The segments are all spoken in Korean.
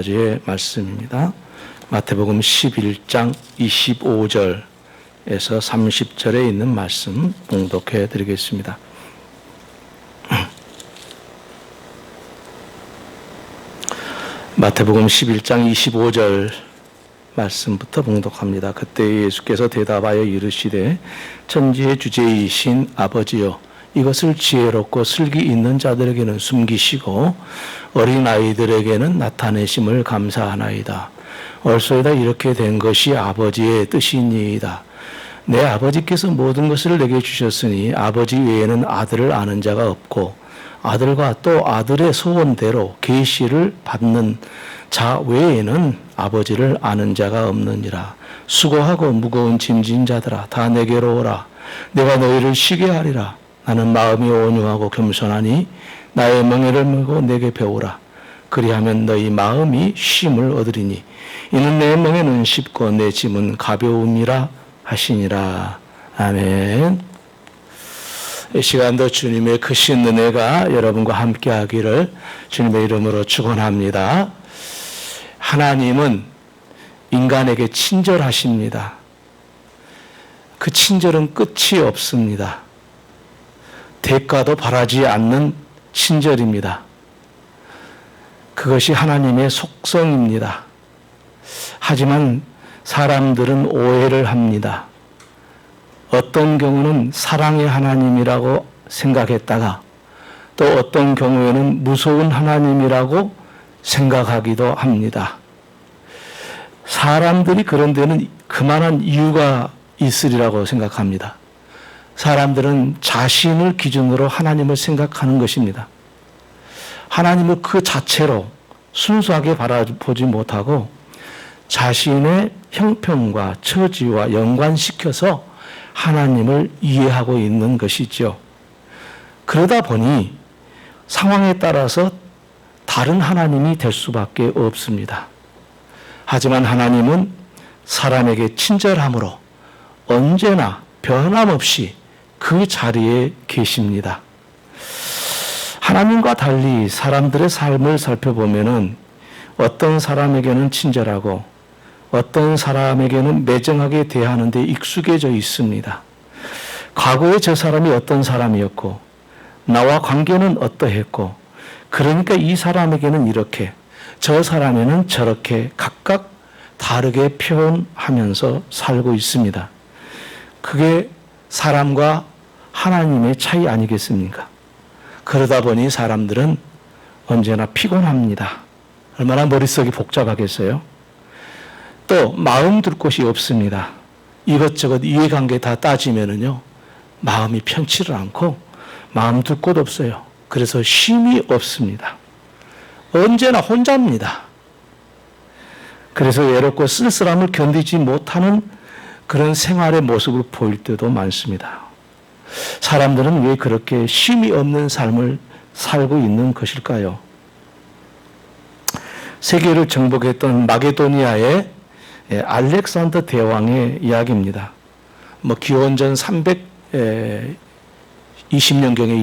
의 말씀입니다. 마태복음 11장 25절에서 30절에 있는 말씀 봉독해 드리겠습니다. 마태복음 11장 25절 말씀부터 봉독합니다. 그때 예수께서 대답하여 이르시되 천지의 주제이신 아버지여, 이것을 지혜롭고 슬기 있는 자들에게는 숨기시고 어린 아이들에게는 나타내심을 감사하나이다. 얼소이다 이렇게 된 것이 아버지의 뜻이니이다. 내 아버지께서 모든 것을 내게 주셨으니 아버지 외에는 아들을 아는 자가 없고 아들과 또 아들의 소원대로 계시를 받는 자 외에는 아버지를 아는 자가 없느니라. 수고하고 무거운 짐진 자들아, 다 내게로 오라. 내가 너희를 쉬게 하리라. 나는 마음이 온유하고 겸손하니 나의 멍에를 메고 내게 배우라. 그리하면 너희 마음이 쉼을 얻으리니 이는 내 멍에는 쉽고 내 짐은 가벼움이라 하시니라. 아멘. 이 시간도 주님의 크신 은혜가 여러분과 함께 하기를 주님의 이름으로 축원합니다. 하나님은 인간에게 친절하십니다. 그 친절은 끝이 없습니다. 대가도 바라지 않는 친절입니다. 그것이 하나님의 속성입니다. 하지만 사람들은 오해를 합니다. 어떤 경우는 사랑의 하나님이라고 생각했다가 또 어떤 경우에는 무서운 하나님이라고 생각하기도 합니다. 사람들이 그런 데는 그만한 이유가 있으리라고 생각합니다. 사람들은 자신을 기준으로 하나님을 생각하는 것입니다. 하나님을 그 자체로 순수하게 바라보지 못하고 자신의 형편과 처지와 연관시켜서 하나님을 이해하고 있는 것이죠. 그러다 보니 상황에 따라서 다른 하나님이 될 수밖에 없습니다. 하지만 하나님은 사람에게 친절함으로 언제나 변함없이 그 자리에 계십니다. 하나님과 달리 사람들의 삶을 살펴보면은 어떤 사람에게는 친절하고 어떤 사람에게는 매정하게 대하는 데 익숙해져 있습니다. 과거에 저 사람이 어떤 사람이었고 나와 관계는 어떠했고 그러니까 이 사람에게는 이렇게 저 사람에는 저렇게 각각 다르게 표현하면서 살고 있습니다. 그게 사람과 하나님의 차이 아니겠습니까? 그러다 보니 사람들은 언제나 피곤합니다. 얼마나 머릿속이 복잡하겠어요? 또 마음 둘 곳이 없습니다. 이것저것 이해관계 다 따지면은요, 마음이 편치를 않고 마음 둘 곳 없어요. 그래서 쉼이 없습니다. 언제나 혼자입니다. 그래서 외롭고 쓸쓸함을 견디지 못하는 그런 생활의 모습을 보일 때도 많습니다. 사람들은 왜 그렇게 쉼이 없는 삶을 살고 있는 것일까요? 세계를 정복했던 마게도니아의 알렉산더 대왕의 이야기입니다. 기원전 320년경의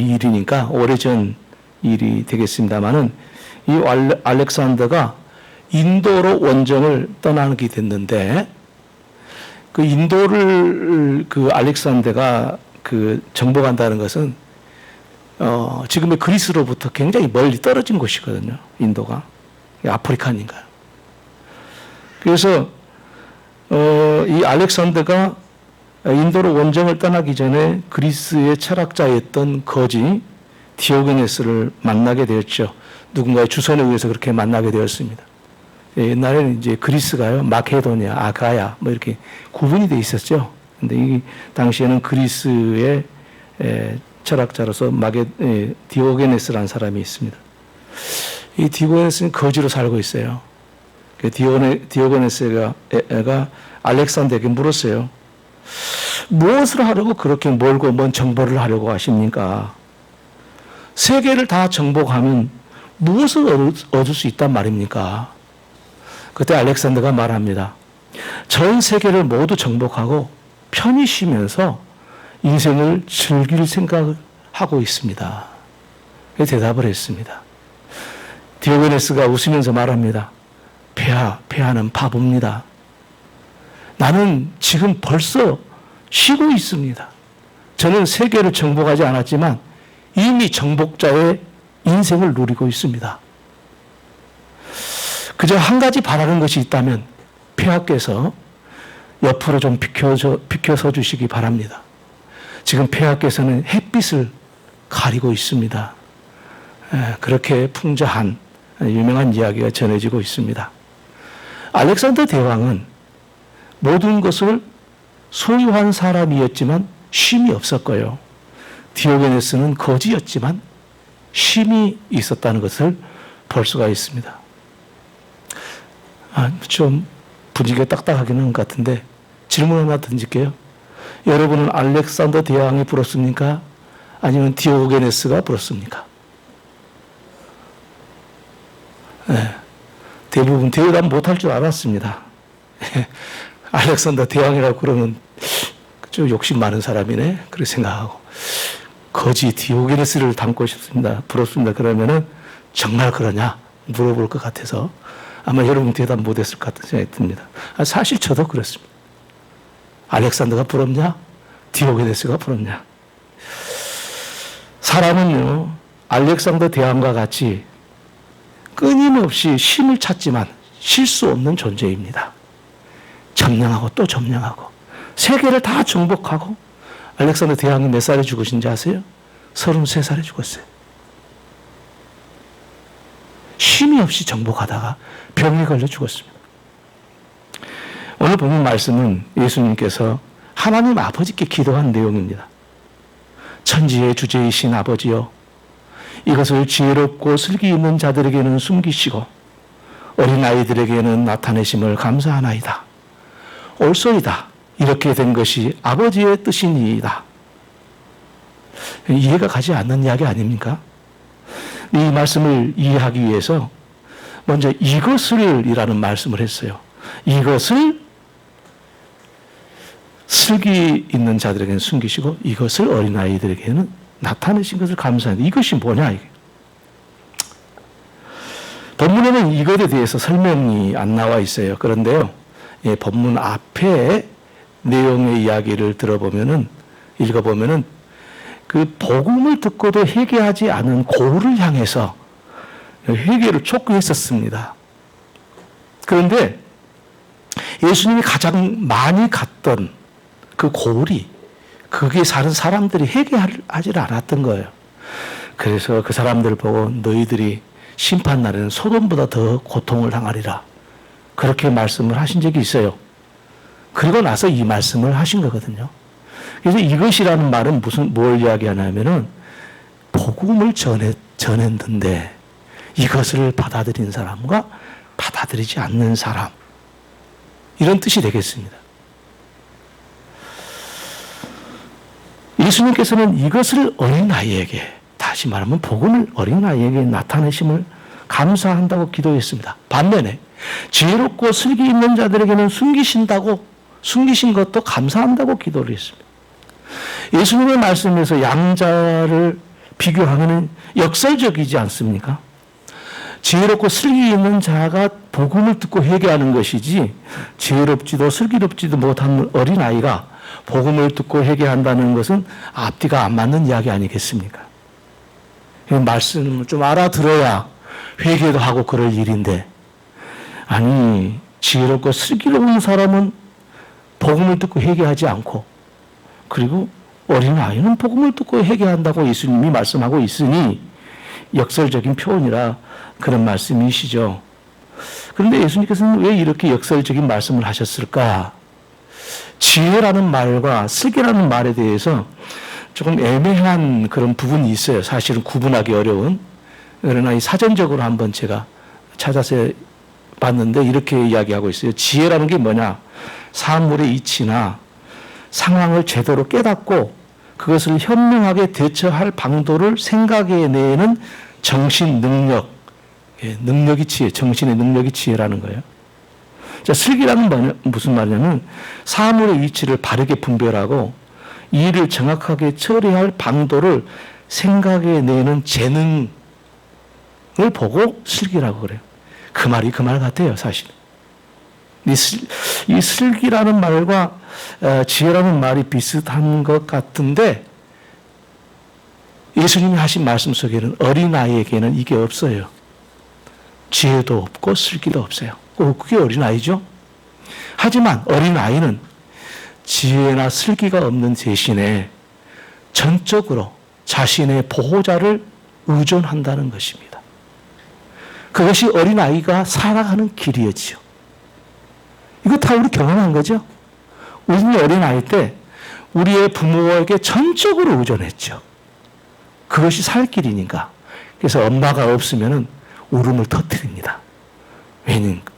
일이니까 오래전 일이 되겠습니다만은 이 알렉산더가 인도로 원정을 떠나게 됐는데 그 인도를 그 알렉산더가 정복한다는 것은 지금의 그리스로부터 굉장히 멀리 떨어진 곳이거든요. 인도가 아프리카니까요. 그래서 이 알렉산더가 인도로 원정을 떠나기 전에 그리스의 철학자였던 거지 디오게네스를 만나게 되었죠. 누군가의 주선에 의해서 그렇게 만나게 되었습니다. 옛날에는 이제 그리스가요, 마케도니아, 아가야, 이렇게 구분이 돼 있었죠. 근데 이 당시에는 그리스의 철학자로서 디오게네스라는 사람이 있습니다. 이 디오게네스는 거지로 살고 있어요. 디오게네스가 알렉산더에게 물었어요. 무엇을 하려고 그렇게 멀고 먼 정보를 하려고 하십니까? 세계를 다 정복하면 무엇을 얻을 수 있단 말입니까? 그때 알렉산더가 말합니다. 전 세계를 모두 정복하고 편히 쉬면서 인생을 즐길 생각을 하고 있습니다. 대답을 했습니다. 디오게네스가 웃으면서 말합니다. 폐하는 바보입니다. 나는 지금 벌써 쉬고 있습니다. 저는 세계를 정복하지 않았지만 이미 정복자의 인생을 누리고 있습니다. 그저 한 가지 바라는 것이 있다면 폐하께서 옆으로 좀 비켜서 주시기 바랍니다. 지금 폐하께서는 햇빛을 가리고 있습니다. 그렇게 풍자한 유명한 이야기가 전해지고 있습니다. 알렉산더 대왕은 모든 것을 소유한 사람이었지만 쉼이 없었고요. 디오게네스는 거지였지만 쉼이 있었다는 것을 볼 수가 있습니다. 좀 분위기가 딱딱하긴 한 것 같은데 질문 하나 던질게요. 여러분은 알렉산더 대왕이 부럽습니까? 아니면 디오게네스가 부럽습니까? 네, 대부분 대답 못할 줄 알았습니다. 알렉산더 대왕이라고 그러면 좀 욕심 많은 사람이네 그렇게 생각하고, 거지 디오게네스를 닮고 싶습니다, 부럽습니다 그러면은 정말 그러냐 물어볼 것 같아서 아마 여러분 대답 못했을 것 같은 생각이 듭니다. 사실 저도 그렇습니다. 알렉산더가 부럽냐 디오게네스가 부럽냐. 사람은요 알렉산더 대왕과 같이 끊임없이 쉼을 찾지만 쉴 수 없는 존재입니다. 점령하고 또 점령하고 세계를 다 정복하고. 알렉산더 대왕이 몇 살에 죽으신지 아세요? 33살에 죽었어요. 쉼이 없이 정복하다가 병에 걸려 죽었습니다. 오늘 보는 말씀은 예수님께서 하나님 아버지께 기도한 내용입니다. 천지의 주제이신 아버지여, 이것을 지혜롭고 슬기 있는 자들에게는 숨기시고 어린아이들에게는 나타내심을 감사하나이다. 옳소이다. 이렇게 된 것이 아버지의 뜻이니이다. 이해가 가지 않는 이야기 아닙니까? 이 말씀을 이해하기 위해서 먼저 이것을 이라는 말씀을 했어요. 이것을 슬기 있는 자들에게는 숨기시고 이것을 어린아이들에게는 나타내신 것을 감사합니다. 이것이 뭐냐 이게. 본문에는 이것에 대해서 설명이 안 나와 있어요. 그런데요, 본문 앞에 내용의 이야기를 읽어보면은 그 복음을 듣고도 회개하지 않은 고울을 향해서 회개를 촉구했었습니다. 그런데 예수님이 가장 많이 갔던 그 고울이, 거기에 사는 사람들이 회개하지 않았던 거예요. 그래서 그 사람들을 보고 너희들이 심판날에는 소돔보다 더 고통을 당하리라, 그렇게 말씀을 하신 적이 있어요. 그리고 나서 이 말씀을 하신 거거든요. 그래서 이것이라는 말은 뭘 이야기하냐면은 복음을 전했는데 이것을 받아들인 사람과 받아들이지 않는 사람, 이런 뜻이 되겠습니다. 예수님께서는 이것을 어린아이에게, 다시 말하면 복음을 어린아이에게 나타내심을 감사한다고 기도했습니다. 반면에 지혜롭고 슬기 있는 자들에게는 숨기신 것도 감사한다고 기도를 했습니다. 예수님의 말씀에서 양자를 비교하면 역설적이지 않습니까? 지혜롭고 슬기 있는 자가 복음을 듣고 회개하는 것이지, 지혜롭지도 슬기롭지도 못한 어린아이가 복음을 듣고 회개한다는 것은 앞뒤가 안 맞는 이야기 아니겠습니까? 말씀을 좀 알아들어야 회개도 하고 그럴 일인데, 아니 지혜롭고 슬기로운 사람은 복음을 듣고 회개하지 않고, 그리고 어린아이는 복음을 듣고 회개한다고 예수님이 말씀하고 있으니 역설적인 표현이라 그런 말씀이시죠. 그런데 예수님께서는 왜 이렇게 역설적인 말씀을 하셨을까? 지혜라는 말과 슬기라는 말에 대해서 조금 애매한 그런 부분이 있어요. 사실은 구분하기 어려운. 그러나 이 사전적으로 한번 제가 찾아서 봤는데 이렇게 이야기하고 있어요. 지혜라는 게 뭐냐? 사물의 이치나 상황을 제대로 깨닫고 그것을 현명하게 대처할 방도를 생각해내는 정신 능력, 능력이 지혜, 정신의 능력이 지혜라는 거예요. 자, 슬기라는 무슨 말이냐면 사물의 위치를 바르게 분별하고 일을 정확하게 처리할 방도를 생각해내는 재능을 보고 슬기라고 그래요. 그 말이 그 말 같아요, 사실. 이 슬기라는 말과 지혜라는 말이 비슷한 것 같은데 예수님이 하신 말씀 속에는 어린아이에게는 이게 없어요. 지혜도 없고 슬기도 없어요. 그게 어린아이죠. 하지만 어린아이는 지혜나 슬기가 없는 대신에 전적으로 자신의 보호자를 의존한다는 것입니다. 그것이 어린아이가 살아가는 길이었지요. 이거 다 우리 경험한 거죠. 우리는 어린아이 때 우리의 부모에게 전적으로 의존했죠. 그것이 살 길이니까. 그래서 엄마가 없으면 울음을 터뜨립니다.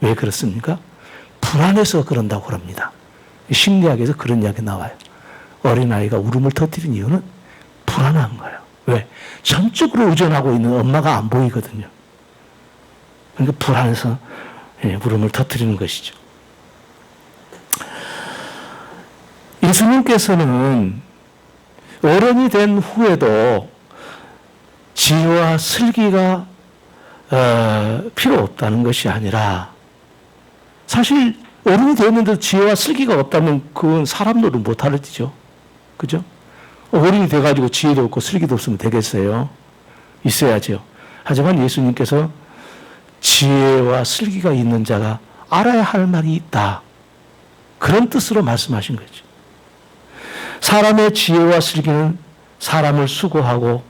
왜 그렇습니까? 불안해서 그런다고 합니다. 심리학에서 그런 이야기 나와요. 어린아이가 울음을 터뜨린 이유는 불안한 거예요. 왜? 전적으로 의존하고 있는 엄마가 안 보이거든요. 그러니까 불안해서 울음을 터뜨리는 것이죠. 예수님께서는 어른이 된 후에도 지혜와 슬기가 필요 없다는 것이 아니라 사실 어른이 되었는데도 지혜와 슬기가 없다면 그건 사람 노릇 못하죠. 그죠? 어른이 돼가지고 지혜도 없고 슬기도 없으면 되겠어요? 있어야죠. 하지만 예수님께서 지혜와 슬기가 있는 자가 알아야 할 말이 있다. 그런 뜻으로 말씀하신 거죠. 사람의 지혜와 슬기는 사람을 수고하고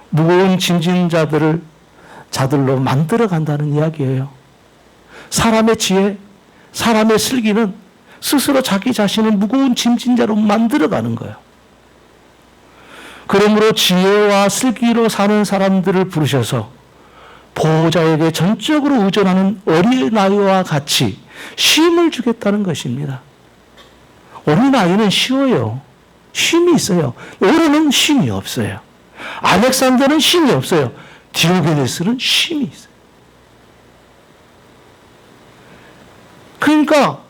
무거운 짐진 자들로 만들어 간다는 이야기예요. 사람의 지혜, 사람의 슬기는 스스로 자기 자신을 무거운 짐진 자로 만들어 가는 거예요. 그러므로 지혜와 슬기로 사는 사람들을 부르셔서 보호자에게 전적으로 의존하는 어린아이와 같이 쉼을 주겠다는 것입니다. 어린아이는 쉬워요. 쉼이 있어요. 어른은 쉼이 없어요. 알렉산더는 쉼이 없어요. 디오게네스는 쉼이 있어요. 그러니까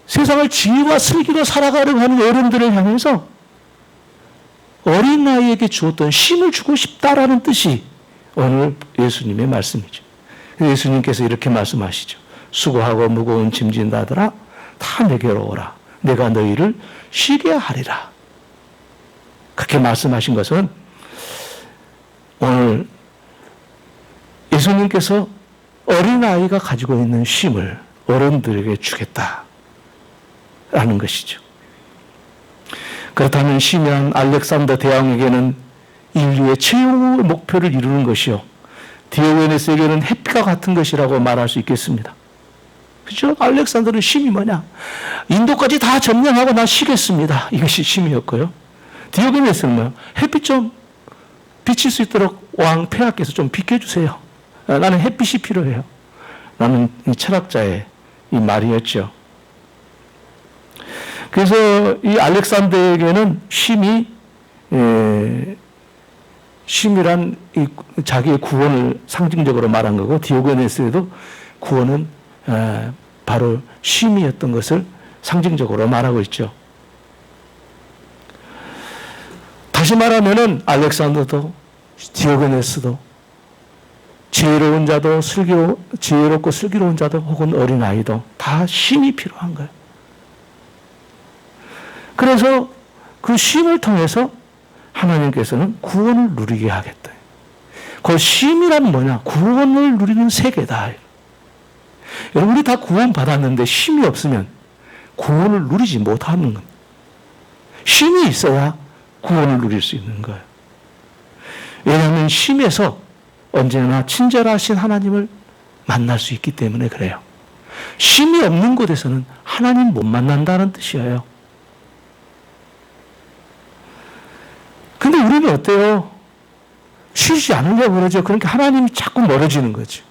세상을 지혜와 슬기로 살아가려고 하는 어른들을 향해서 어린아이에게 주었던 쉼을 주고 싶다라는 뜻이 오늘 예수님의 말씀이죠. 예수님께서 이렇게 말씀하시죠. 수고하고 무거운 짐진 자들아 다 내게로 오라. 내가 너희를 쉬게 하리라. 그렇게 말씀하신 것은 오늘 예수님께서 어린아이가 가지고 있는 쉼을 어른들에게 주겠다라는 것이죠. 그렇다면 시면 알렉산더 대왕에게는 인류의 최후의 목표를 이루는 것이요. 디오게네스에게는 햇빛과 같은 것이라고 말할 수 있겠습니다. 그렇죠? 알렉산더는 쉼이 뭐냐? 인도까지 다 점령하고 난 쉬겠습니다. 이것이 쉼이었고요. 디오게네스는 뭐요? 햇빛 좀 비칠 수 있도록 왕 폐하께서 좀 비켜주세요. 나는 햇빛이 필요해요. 라는 이 철학자의 이 말이었죠. 그래서 이 알렉산더에게는 쉼이란 이 자기의 구원을 상징적으로 말한 거고, 디오게네스에도 구원은 바로 쉼이었던 것을 상징적으로 말하고 있죠. 다시 말하면은 알렉산더도 디오게네스도 지혜로운 자도 지혜롭고 슬기로운 자도 혹은 어린아이도 다 쉼이 필요한 거예요. 그래서 그 쉼을 통해서 하나님께서는 구원을 누리게 하겠다. 그 쉼이란 뭐냐? 구원을 누리는 세계다. 여러분, 우리 다 구원 받았는데 쉼이 없으면 구원을 누리지 못하는 겁니다. 쉼이 있어야 구원을 누릴 수 있는 거예요. 왜냐하면 쉼에서 언제나 친절하신 하나님을 만날 수 있기 때문에 그래요. 쉼이 없는 곳에서는 하나님 못 만난다는 뜻이에요. 근데 우리는 어때요? 쉬지 않으려고 그러죠. 그러니까 하나님이 자꾸 멀어지는 거죠.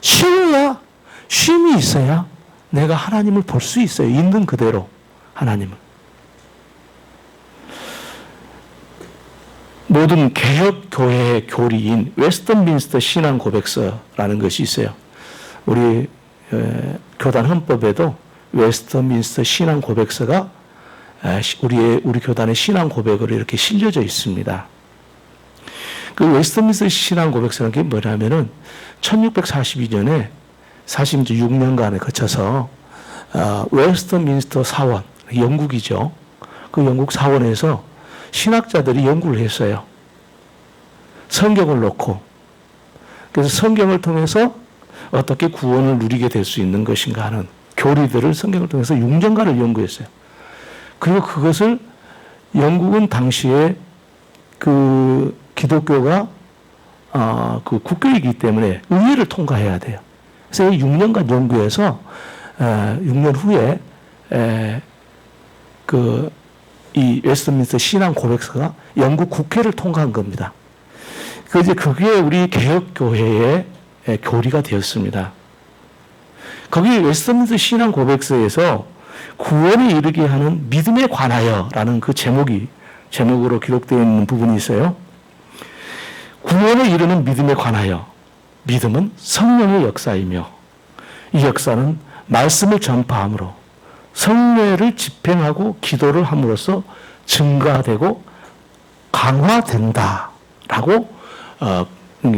쉼이 있어야 내가 하나님을 볼 수 있어요. 있는 그대로 하나님을. 모든 개혁교회의 교리인 웨스턴민스터 신앙 고백서라는 것이 있어요. 우리 교단 헌법에도 웨스턴민스터 신앙 고백서가 우리 교단의 신앙 고백으로 이렇게 실려져 있습니다. 그 웨스턴민스터 신앙 고백서라는 게 뭐냐면은 1642년에 46년간에 거쳐서 웨스트민스터 사원, 영국이죠. 그 영국 사원에서 신학자들이 연구를 했어요. 성경을 놓고. 그래서 성경을 통해서 어떻게 구원을 누리게 될 수 있는 것인가 하는 교리들을 성경을 통해서 6년간을 연구했어요. 그리고 그것을 영국은 당시에 그 기독교가 그 국교이기 때문에 의회를 통과해야 돼요. 그래서 6년간 연구해서 6년 후에 이 웨스트민스터 신앙 고백서가 영국 국회를 통과한 겁니다. 그게 우리 개혁교회의 교리가 되었습니다. 거기 웨스트민스터 신앙 고백서에서 구원에 이르게 하는 믿음에 관하여라는 그 제목으로 기록되어 있는 부분이 있어요. 구원에 이르는 믿음에 관하여. 믿음은 성령의 역사이며 이 역사는 말씀을 전파함으로 성례를 집행하고 기도를 함으로써 증가되고 강화된다라고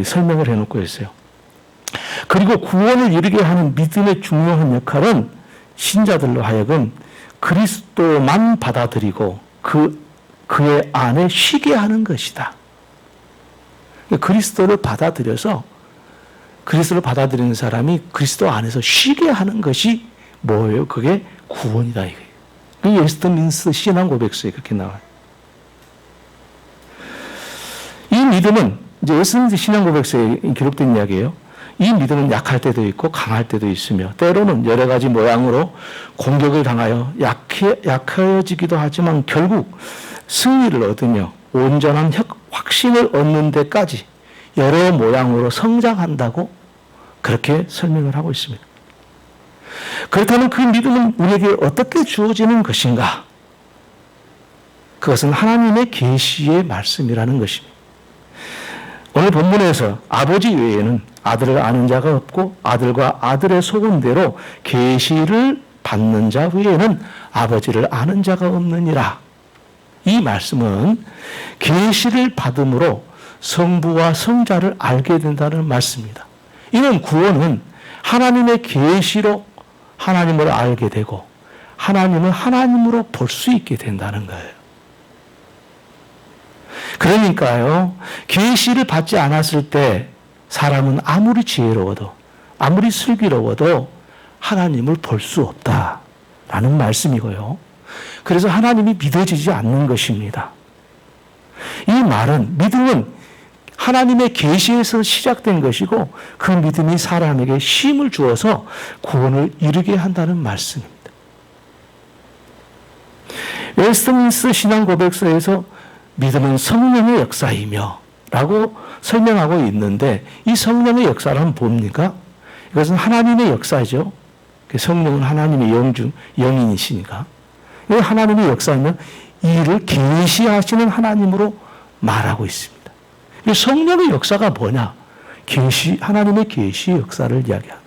설명을 해놓고 있어요. 그리고 구원을 이루게 하는 믿음의 중요한 역할은 신자들로 하여금 그리스도만 받아들이고 그의 안에 쉬게 하는 것이다. 그리스도를 받아들여서 그리스도를 받아들이는 사람이 그리스도 안에서 쉬게 하는 것이 뭐예요? 그게 구원이다. 이게 웨스트민스터 신앙 고백서에 그렇게 나와요. 이 믿음은 이제 웨스트민스터 신앙 고백서에 기록된 이야기예요. 이 믿음은 약할 때도 있고 강할 때도 있으며 때로는 여러 가지 모양으로 공격을 당하여 약해지기도 하지만 결국 승리를 얻으며 온전한 확신을 얻는 데까지 여러 모양으로 성장한다고 그렇게 설명을 하고 있습니다. 그렇다면 그 믿음은 우리에게 어떻게 주어지는 것인가? 그것은 하나님의 계시의 말씀이라는 것입니다. 오늘 본문에서 아버지 외에는 아들을 아는 자가 없고 아들과 아들의 소원대로 계시를 받는 자 외에는 아버지를 아는 자가 없느니라. 이 말씀은 계시를 받음으로 성부와 성자를 알게 된다는 말씀입니다. 이는 구원은 하나님의 계시로 하나님을 알게 되고 하나님을 하나님으로 볼 수 있게 된다는 거예요. 그러니까요, 계시를 받지 않았을 때 사람은 아무리 지혜로워도 아무리 슬기로워도 하나님을 볼 수 없다라는 말씀이고요. 그래서 하나님이 믿어지지 않는 것입니다. 이 말은 믿음은 하나님의 계시에서 시작된 것이고 그 믿음이 사람에게 힘을 주어서 구원을 이루게 한다는 말씀입니다. 웨스트민스터 신앙 고백서에서 믿음은 성령의 역사이며 라고 설명하고 있는데 이 성령의 역사란 뭡니까? 이것은 하나님의 역사죠. 성령은 하나님의 영인이시니까. 하나님의 역사는 이를 계시하시는 하나님으로 말하고 있습니다. 성령의 역사가 뭐냐? 하나님의 계시의 역사를 이야기합니다.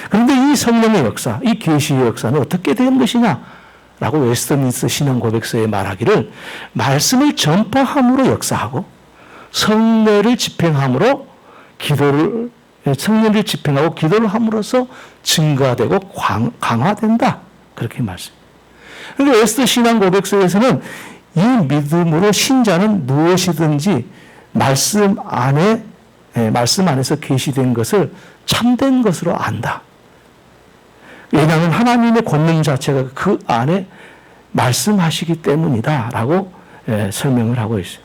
그런데 이 성령의 역사, 이 계시의 역사는 어떻게 된 것이냐? 라고 웨스트민스터 신앙 고백서에 말하기를 말씀을 전파함으로 역사하고 성례를 집행함으로 성례를 집행하고 기도를 함으로써 증가되고 강화된다. 그렇게 말씀합니다. 그런데 웨스트 신앙 고백서에서는 이 믿음으로 신자는 무엇이든지 말씀 안에서 계시된 것을 참된 것으로 안다. 왜냐하면 하나님의 권능 자체가 그 안에 말씀하시기 때문이다 라고 설명을 하고 있어요.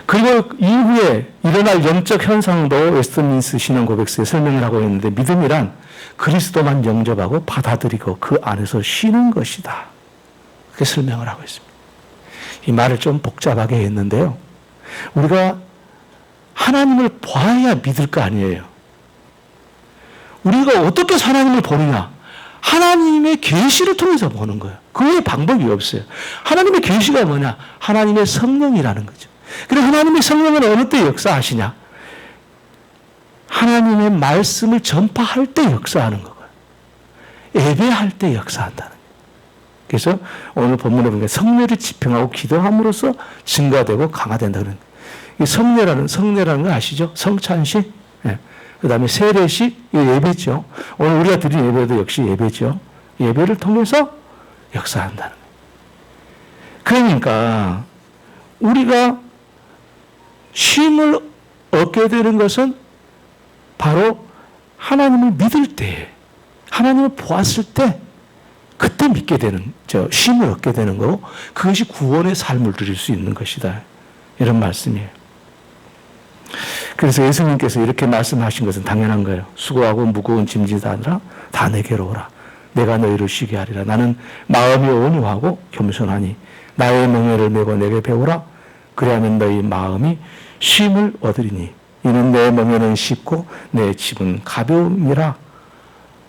그리고 이후에 일어날 영적 현상도 웨스트민스터 신앙 고백서에 설명을 하고 있는데 믿음이란 그리스도만 영접하고 받아들이고 그 안에서 쉬는 것이다. 그렇게 설명을 하고 있습니다. 이 말을 좀 복잡하게 했는데요. 우리가 하나님을 봐야 믿을 거 아니에요. 우리가 어떻게 하나님을 보느냐? 하나님의 계시를 통해서 보는 거예요. 그 외에 방법이 없어요. 하나님의 계시가 뭐냐? 하나님의 성령이라는 거죠. 그리고 하나님의 성령은 어느 때 역사하시냐? 하나님의 말씀을 전파할 때 역사하는 거고요. 예배할 때 역사한다는 거예요. 그래서 오늘 본문에 보니까 성례를 집행하고 기도함으로써 증가되고 강화된다는 거예요. 성례라는 거 아시죠? 성찬식. 네. 그 다음에 세례식, 예배죠. 오늘 우리가 드린 예배도 역시 예배죠. 예배를 통해서 역사한다는 거예요. 그러니까 우리가 쉼을 얻게 되는 것은 바로 하나님을 믿을 때, 하나님을 보았을 때 그때 믿게 되는, 쉼을 얻게 되는 거고, 그것이 구원의 삶을 누릴 수 있는 것이다. 이런 말씀이에요. 그래서 예수님께서 이렇게 말씀하신 것은 당연한 거예요. 수고하고 무거운 짐지다 하느라 다 내게로 오라. 내가 너희를 쉬게 하리라. 나는 마음이 온유하고 겸손하니 나의 멍에를 메고 내게 배우라. 그리하면 너희 마음이 쉼을 얻으리니 이는 내 멍에는 쉽고 내 짐은 가벼움이라.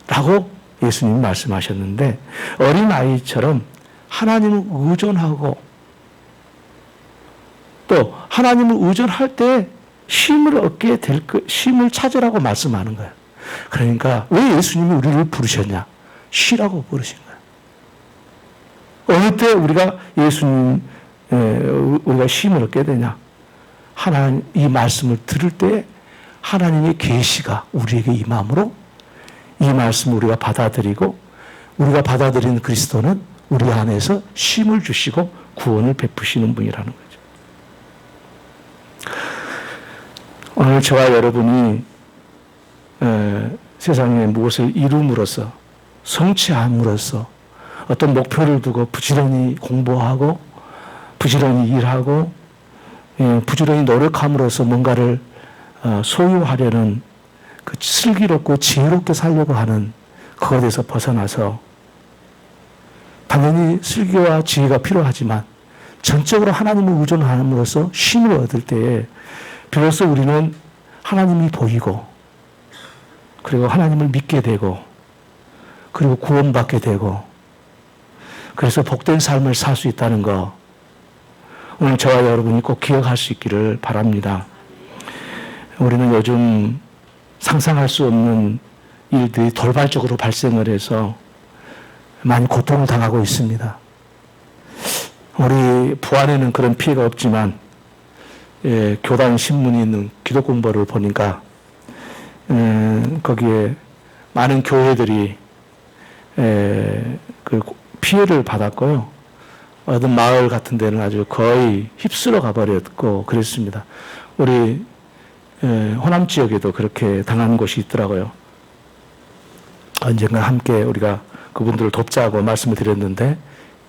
라고 예수님이 말씀하셨는데, 어린아이처럼 하나님을 의존하고 또 하나님을 의존할 때 쉼을 얻게 될 쉼을 찾으라고 말씀하는 거예요. 그러니까 왜 예수님이 우리를 부르셨냐? 쉬라고 부르신 거예요. 어느 때 우리가 우리가 쉼을 얻게 되냐? 하나님 이 말씀을 들을 때 하나님의 계시가 우리에게 임함으로 이 말씀을 우리가 받아들이고, 우리가 받아들이는 그리스도는 우리 안에서 쉼을 주시고 구원을 베푸시는 분이라는 거죠. 오늘 저와 여러분이 세상에 무엇을 이룸으로써, 성취함으로써 어떤 목표를 두고 부지런히 공부하고 부지런히 일하고 부지런히 노력함으로써 뭔가를 소유하려는 그 슬기롭고 지혜롭게 살려고 하는 그것에서 벗어나서, 당연히 슬기와 지혜가 필요하지만 전적으로 하나님을 의존함으로써 쉼을 얻을 때에 비로소 우리는 하나님이 보이고, 그리고 하나님을 믿게 되고, 그리고 구원받게 되고, 그래서 복된 삶을 살 수 있다는 거, 오늘 저와 여러분이 꼭 기억할 수 있기를 바랍니다. 우리는 요즘 상상할 수 없는 일들이 돌발적으로 발생을 해서 많이 고통을 당하고 있습니다. 우리 부안에는 그런 피해가 없지만 교단 신문이 있는 기독 공보를 보니까 거기에 많은 교회들이 그 피해를 받았고요. 어떤 마을 같은 데는 아주 거의 휩쓸어 가버렸고 그랬습니다. 우리 호남 지역에도 그렇게 당한 곳이 있더라고요. 언젠가 함께 우리가 그분들을 돕자고 말씀을 드렸는데,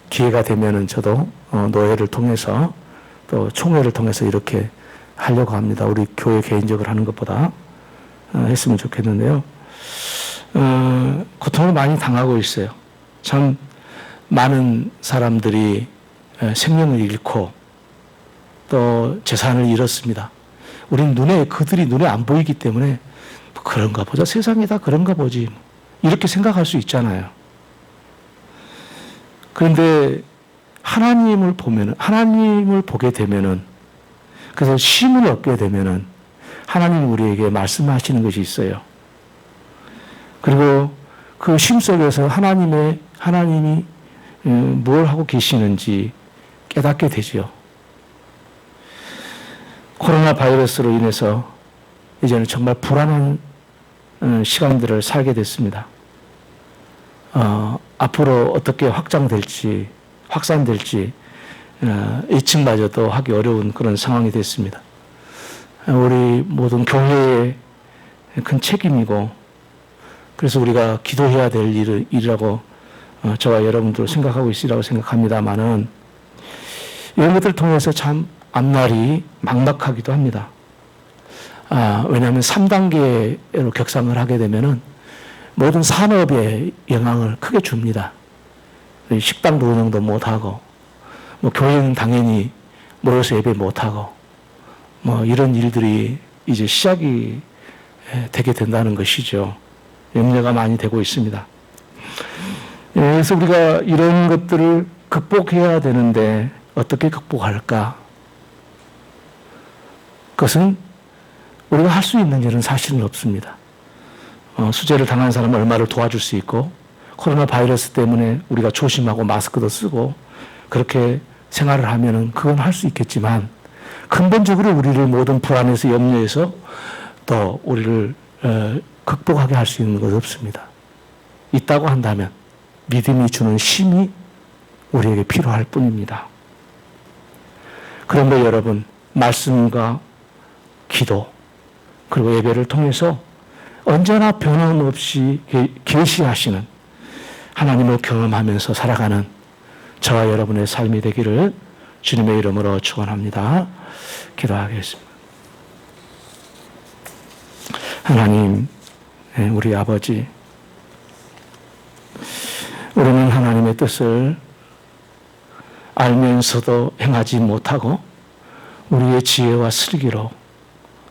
기회가 되면은 저도 노회를 통해서 또 총회를 통해서 이렇게 하려고 합니다. 우리 교회 개인적으로 하는 것보다 했으면 좋겠는데요. 고통을 많이 당하고 있어요. 참 많은 사람들이 생명을 잃고 또 재산을 잃었습니다. 우리는 그들이 눈에 안 보이기 때문에 그런가 보자, 세상이 다 그런가 보지, 이렇게 생각할 수 있잖아요. 그런데 하나님을 보게 되면은, 그래서 쉼을 얻게 되면은 하나님이 우리에게 말씀하시는 것이 있어요. 그리고 그 쉼 속에서 하나님이 뭘 하고 계시는지 깨닫게 되죠. 코로나 바이러스로 인해서 이제는 정말 불안한 시간들을 살게 됐습니다. 앞으로 어떻게 확산될지 예측마저도 하기 어려운 그런 상황이 됐습니다. 우리 모든 교회의 큰 책임이고, 그래서 우리가 기도해야 될 일이라고 저와 여러분들 생각하고 있으리라고 생각합니다만은, 이런 것들을 통해서 참 앞날이 막막하기도 합니다. 왜냐하면 3단계로 격상을 하게 되면은 모든 산업에 영향을 크게 줍니다. 식당도 운영도 못하고, 교회는 당연히 모여서 예배 못하고, 이런 일들이 이제 시작이 되게 된다는 것이죠. 염려가 많이 되고 있습니다. 그래서 우리가 이런 것들을 극복해야 되는데 어떻게 극복할까? 그것은 우리가 할 수 있는 일은 사실은 없습니다. 수재를 당한 사람은 얼마를 도와줄 수 있고, 코로나 바이러스 때문에 우리가 조심하고 마스크도 쓰고 그렇게 생활을 하면은 그건 할 수 있겠지만, 근본적으로 우리를 모든 불안에서 염려해서 또 우리를 극복하게 할 수 있는 것 없습니다. 있다고 한다면 믿음이 주는 힘이 우리에게 필요할 뿐입니다. 그런데 여러분, 말씀과 기도 그리고 예배를 통해서 언제나 변함없이 계시하시는 하나님을 경험하면서 살아가는 저와 여러분의 삶이 되기를 주님의 이름으로 축원합니다. 기도하겠습니다. 하나님, 우리 아버지, 우리는 하나님의 뜻을 알면서도 행하지 못하고 우리의 지혜와 슬기로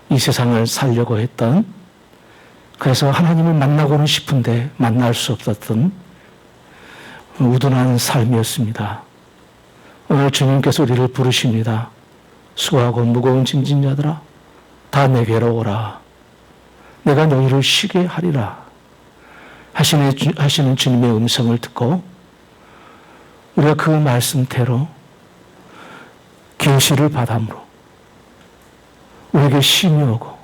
이 세상을 살려고 했던, 그래서 하나님을 만나고는 싶은데 만날 수 없었던 우둔한 삶이었습니다. 오늘 주님께서 우리를 부르십니다. 수고하고 무거운 짐진 자들아 다 내게로 오라. 내가 너희를 쉬게 하리라. 하시는 주님의 음성을 듣고 우리가 그 말씀대로 계시를 받음으로 우리에게 힘이 오고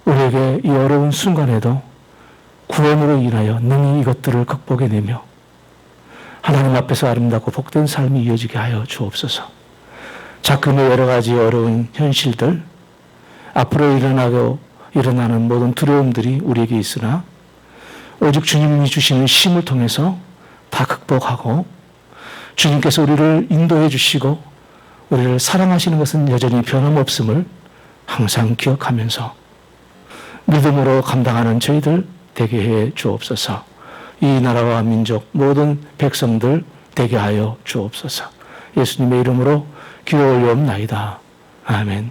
우리에게 이 어려운 순간에도 구원으로 인하여 능히 이것들을 극복해내며 하나님 앞에서 아름답고 복된 삶이 이어지게 하여 주옵소서. 작금의 여러 가지 어려운 현실들, 앞으로 일어나는 모든 두려움들이 우리에게 있으나 오직 주님이 주시는 힘을 통해서 다 극복하고 주님께서 우리를 인도해 주시고 우리를 사랑하시는 것은 여전히 변함없음을 항상 기억하면서 믿음으로 감당하는 저희들 되게 해 주옵소서. 이 나라와 민족 모든 백성들 되게 하여 주옵소서. 예수님의 이름으로 기도 올려옵나이다. 아멘.